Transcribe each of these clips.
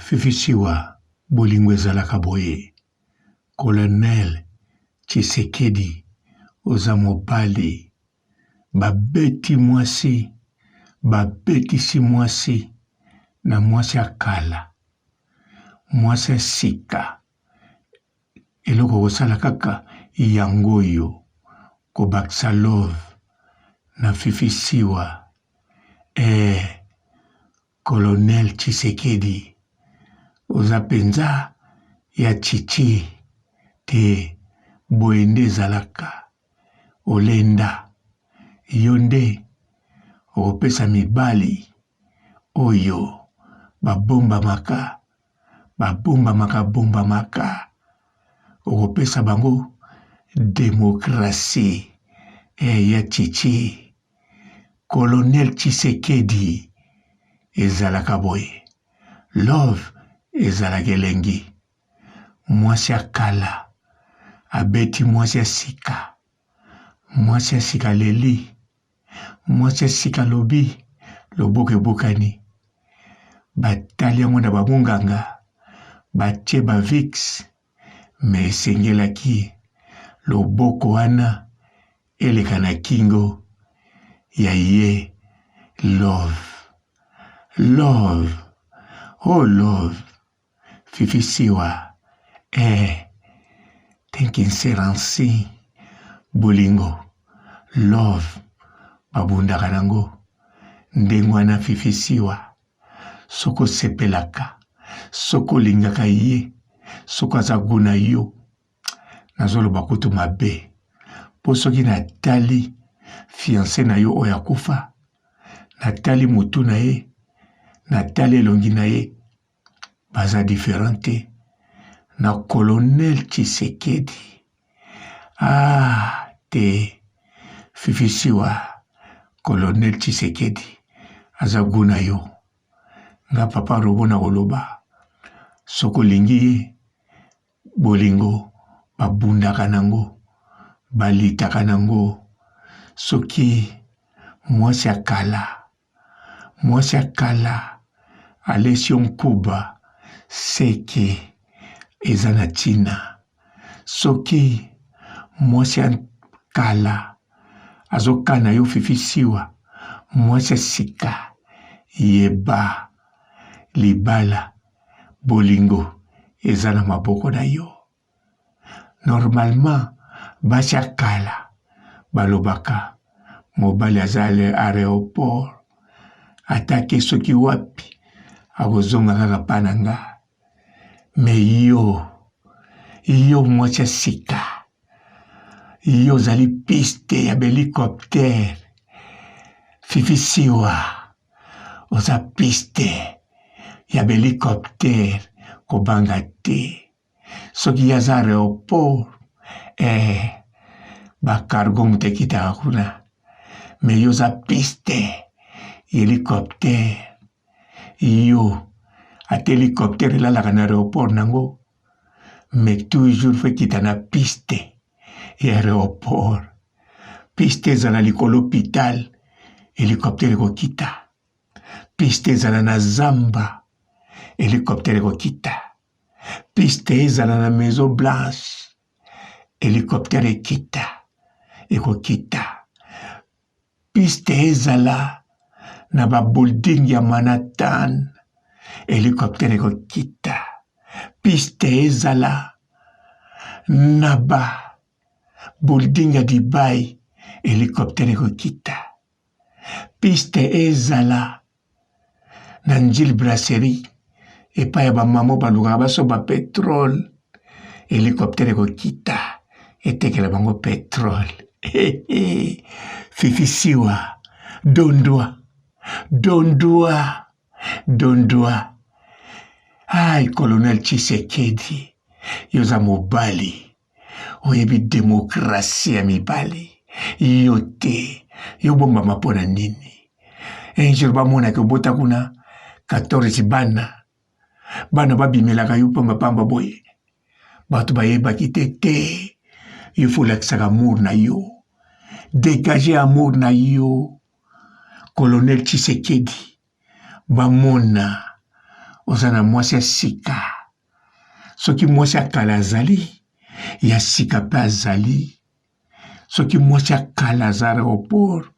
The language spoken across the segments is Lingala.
Fifisiwa bolingo ezalaka boye. Colonel Tshisekedi oza mobali babeti mwasi na mwasi akala mwasi asika eloko kosala kaka yango oyo kobakisa love na Fifisiwa Colonel Tshisekedi oza penza ya chichi te boye nde ezalaka olenda yo nde okopesa mibali oyo babombamaka okopesa bango demokrasi ya chichi. Colonel Tshisekedi ezalaka boye love ezalaka elengi mwasi akala abeti mwasi asika leli mwasi asika lobi loboko ebokani batali yango na babonganga batie bavix me esengelaki loboko wana eleka na kingo ya ye love Fifisiwa tenkinseransi bolingo love babundaka nango ndenge wana Fifisiwa soko sepelaka soko olingaka ye soko aza guna yo nazoloba kutu mabe po soki natali fiancé na yo oyo akufa natali mutu na ye natali elongi na ye baza diferente na Colonel Tshisekedi te Fifisiwa Colonel Tshisekedi aza guna yo nga papa robona koloba soko lingi ye bolingo babundaka nango balitaka nango soki mwasi akala alesi yo nkuba seke eza na ntina soki mwasi akala azokana yo Fifisiwa mwasi asika yeba libala bolingo eza na maboko na yo. Normalement basi akala balobaka mobali aza aéroport atake soki wapi akozonga kaka pananga me yo mwasi asika yo ozali piste ya belikoptere Fifisiwa oza piste ya belikoptere kobanga te soki aza aéroport bakargo mutu ekitaka kuna me yo oza piste helicoptere yo ate helicoptere elalaka na aéroport nango me toujours fo ekita na piste ya aéroport piste ezala likolo hôpital helicoptere ekokita piste ezala na zamba helicoptere ekokita piste ezala na maison blanche helicoptere ekokita piste ezala na babuilding ya Manhattan helicoptere ekokita piste ezala na babuilding ya Dubai helicoptere ekokita piste ezala na Njili brasserie epai ya bamamo balukaka basoba petrole helicoptere ekokita etekela bango petrole. Fifisiwa dondwa Colonel Tshisekedi yoza mobali oyebi demokrasi ya mibali yo te yo bombama mpona nini jour bamonaki obota kuna 14 bana babimelaka yo pambapamba boye bato bayebaki te yo folakisaka amour na yo dégage amour na yo Colonel Tshisekedi bamona oza na mwasi ya sika. Soki mwasi ya kala azali, ya sika mpe azali. Soki mwasi ya kala aza aéroport,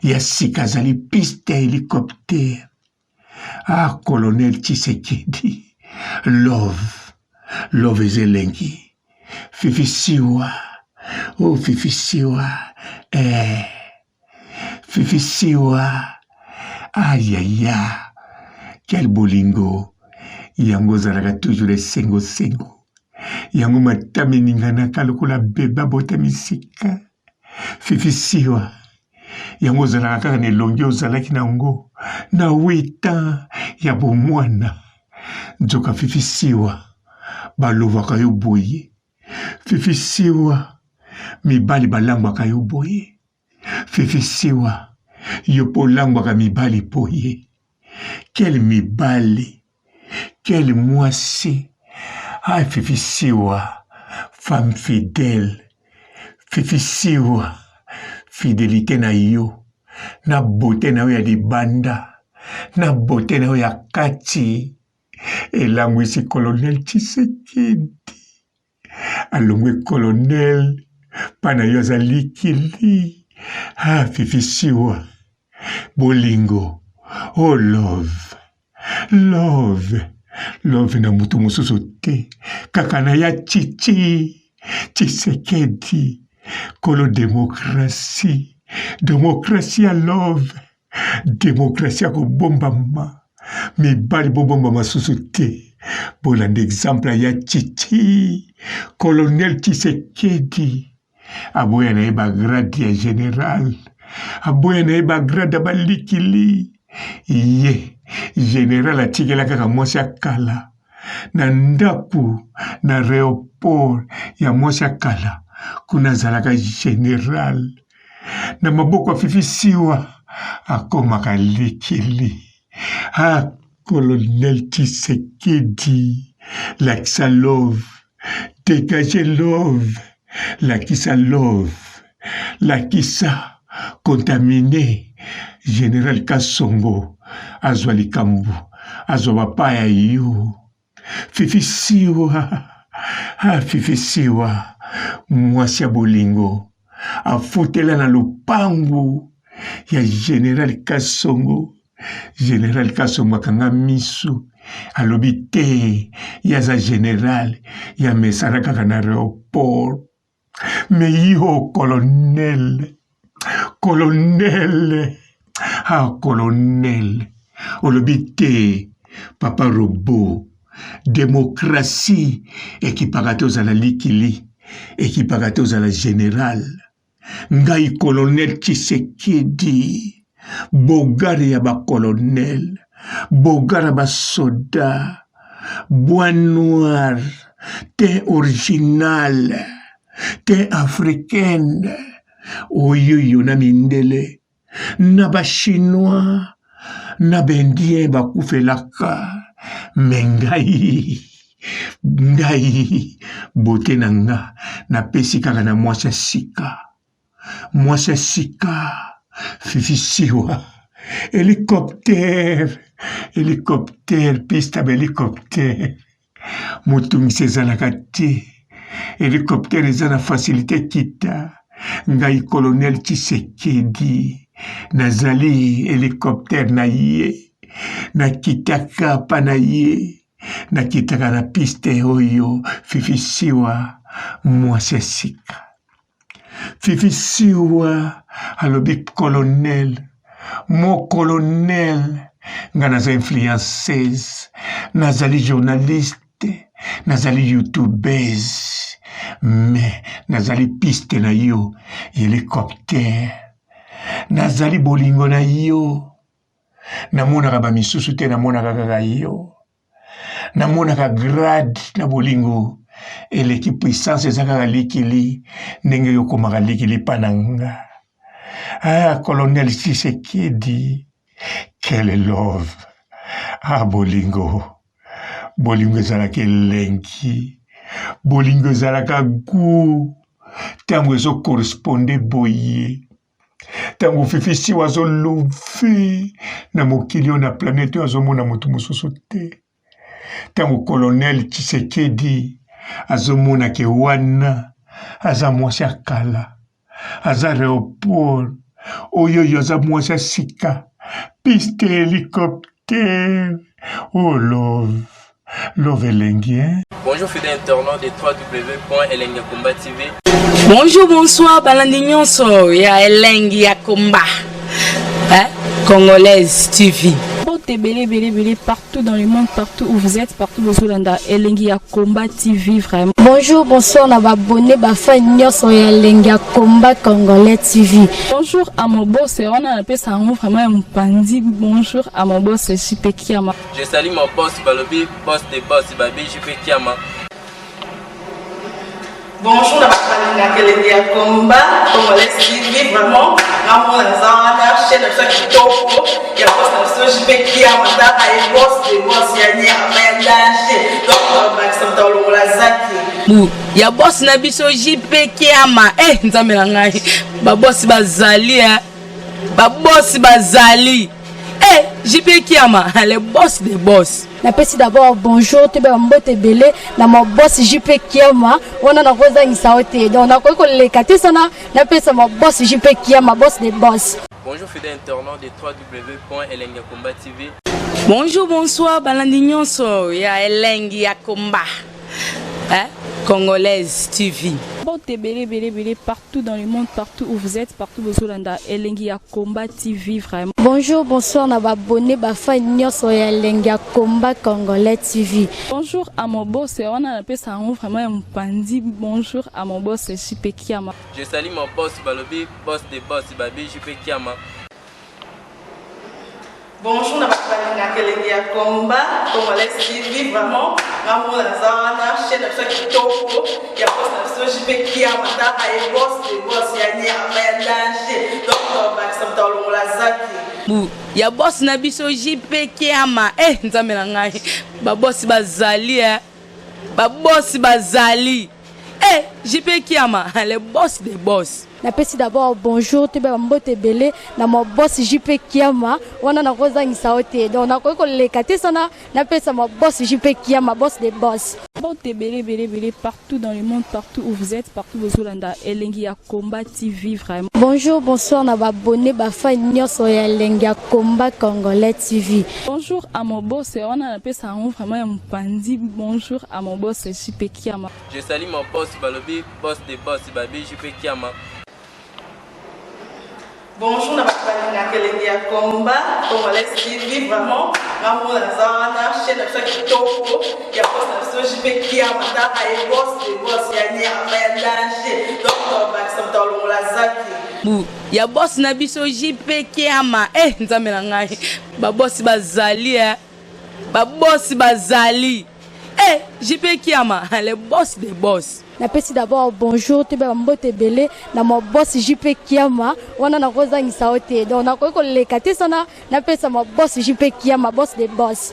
ya sika azali piste ya hélicoptère. Ah, Colonel Tshisekedi, love ezelengi. Fifisiwa, oh fifisiwa, fifisiwa. Aïe aïe aïe, quel bolingo. Yango zalaka toujours esengo. Yango matami ninganaka lokola beba botami sika. Fifisiwa. Yango zalaka kaka na elongi ozalaki nango na 8 ans ya bomwana. Nzoka fifisiwa. Balovaka yo boye. Fifisiwa. Mibali balangwaka yo boye. Fifisiwa. Yo polangwaka mibali boye. Quel mibali. Quel mwasi. Ah, fifisiwa. Femme fidèle. Fifisiwa. Fidélité na yo. Na beauté na yo ya libanda. Na beauté na yo ya kati. Elangwisi Colonel Tshisekedi. Alongwe Colonel. Pana yo aza likili. Ah, fifisiwa. Bolingo. Oh, love. Love na mutu mosusu te. Kaka na ya Tshisekedi. Kolo démocratie. Démocratie ya love. Démocratie ya kobombama. Mibali bobombama susu te. Bolanda exemple ya Colonel Tshisekedi. Aboya na ye bagrade ya général. Aboya na ye bagrade ya balikili. Ye, général atikela kaka mwasi ya kala. Na ndaku, na aéroport ya mwasi ya kala. Kuna zalaka général. Na maboko afifisiwa. Akomaka likili. Ah, Colonel Tshisekedi. Lakisa love. Dégagez love. Lakisa love. Lakisa contaminé. Général Kasongo. Azwa likambu. Azwa bapaya yo. Fifisiwa. Ah, fifisiwa. Mwasi ya bolingo. Afutela na lupangu ya Général Kasongo. Général Kasongo akanga misu. Alobi te. Yaza général. Ya mesara kaka na aéroport. Me yo, colonel. Ah, colonel. Olobi te. Papa robot. Démocratie. Ekipaka te ozala likili. Ekipaka te ozala général. Ngai colonel Tshisekedi. Bogare ya ba colonel. Bogare ba soda. Bois noir. Te original. Te africaine. Oyoyo na mindele. Na ba chinois. Na bendien bakufelaka. Mengai. Bote na nga. Na pesi kaka na mwasi ya sika. Mwasi ya sika. Fifisiwa. Hélicoptère. Piste ba hélicoptère. Motungisi ezalaka te. Hélicoptère eza na facilité kita. Ngai colonel Tshisekedi. Nazali hélicoptère na ye. Nakitaka pa na ye. Nakitaka na piste oyo. Fifisiwa. Mwasi ya sika. Fifisiwa. Alobi colonel. Mon colonel. Nga naza influenceuse. Nazali journaliste. Nazali youtubeuse. Mais nazali piste na yo. Hélicoptère. Nazali bolingo na yo. Namonaka ba misusu te, namonaka kaka yo. Namonaka grade na bolingo. Eleki puissance eza kaka likili. Ndenge yo komaka likili pananga. Ah, colonel Tshisekedi. Quel love. Ah, bolingo. Bolingo ezalaka elengi. Bolingo ezalaka gu. Tango ezo corresponde boye. Tango fifisiwa azo love. Na mokili na planète azomona moto mosusu te. ntango colonel Tshisekedi azomona ke wana aza mwasi ya kala aza aéroport oyo aza mwasi ya sika piste hélicoptère. Oh love elengi, hein? Bonjour fidèles internautes de www.elengiakomba TV. Bonjour, bonsoir, balandi nyonso ya Elengi ya Komba, Congolaise TV. Belé partout dans le monde, partout où vous êtes, partout où vous êtes, Elengi ya Komba TV vraiment. Bonjour, bonsoir, on va abonner fan nyonso ya Elengi ya Komba Congolais TV. Bonjour à mon boss, on a appelé ça vraiment un pandi. Bonjour à mon boss, JP Kiama. Je salue mon boss Balobi, boss des boss Babi, JP Kiama. Bonjour, la Elengi ya Komba Congolais TV vraiment. Ramon Lazana, chaîne de ça qui topo, il y a pas de JP Kiama, t'as un boss des boss, il y a un danger. Donc on va s'entendre au Lazaki. Ya boss na biso JP Kiama, nzambe na ngai. Ba boss bazali, ba boss bazali. JP Kiama, le boss des boss. Napesi d'abord bonjour, te mbote belé na mon boss JP Kiama, on a nakoza ngisaote. Donc na ko lekate sana, napesa mon boss JP Kiama, boss des boss. Bonjour fidèles internautes de www.elengiakomba TV. Bonjour, bonsoir, balandi nyonso ya Elengi ya Komba, Congolaise TV. Belé partout dans le monde, partout où vous êtes, partout où vous êtes, Elengi ya Komba TV vraiment. Bonjour, bonsoir, on va abonner fan nyonso ya Elengi ya Komba Congolais TV. Bonjour à mon boss, on a appelé ça vraiment un pandi. Bonjour à mon boss, JP Kiama. Je salue mon boss Balobi, boss des boss Babi, JP Kiama. Bonjour, la Elengi ya Komba Congolais TV vraiment. Ramon Lazana, chaîne de ça qui topo, il y a pas de JP Kiama, t'as un boss des boss, il y a un danger. Donc on va s'entendre au Lazaki. Ya boss na biso JP Kiama, nzambe na ngai. Ba boss bazali, ba boss bazali. JP Kiama, le boss des boss. Napesi d'abord bonjour, te mbote belé na mon boss JP Kiama, on a nakoza ngisaote. Donc na ko lekate sana, napesa mon boss JP Kiama, boss des boss. Belé partout dans le monde, partout où vous êtes, partout où vous êtes, Elengi ya Komba TV vraiment. Bonjour, bonsoir, on va abonner fan nyonso ya Elengi ya Komba Congolais TV. Bonjour à mon boss, on a appelé ça vraiment un pandi. Bonjour à mon boss, JP Kiama. Je salue mon boss Balobi, boss des boss Babi, JP Kiama. Bonjour, la Elengi ya Komba Congolais TV vraiment. Ramon Lazana, chaîne de ça qui topo, il y a pas de JP Kiama, t'as un boss des boss, il y a un danger. Donc on va s'entendre au Lazaki. Ya boss na biso JP Kiama, nzambe na ngai. Ba boss bazali, ba boss bazali. JP Kiama, le boss des boss. Napesi d'abord bonjour, te mbote belé na mon boss JP Kiama, on a nakoza ngisaote. Donc na ko lekate sana, napesa mon boss JP Kiama, boss des boss.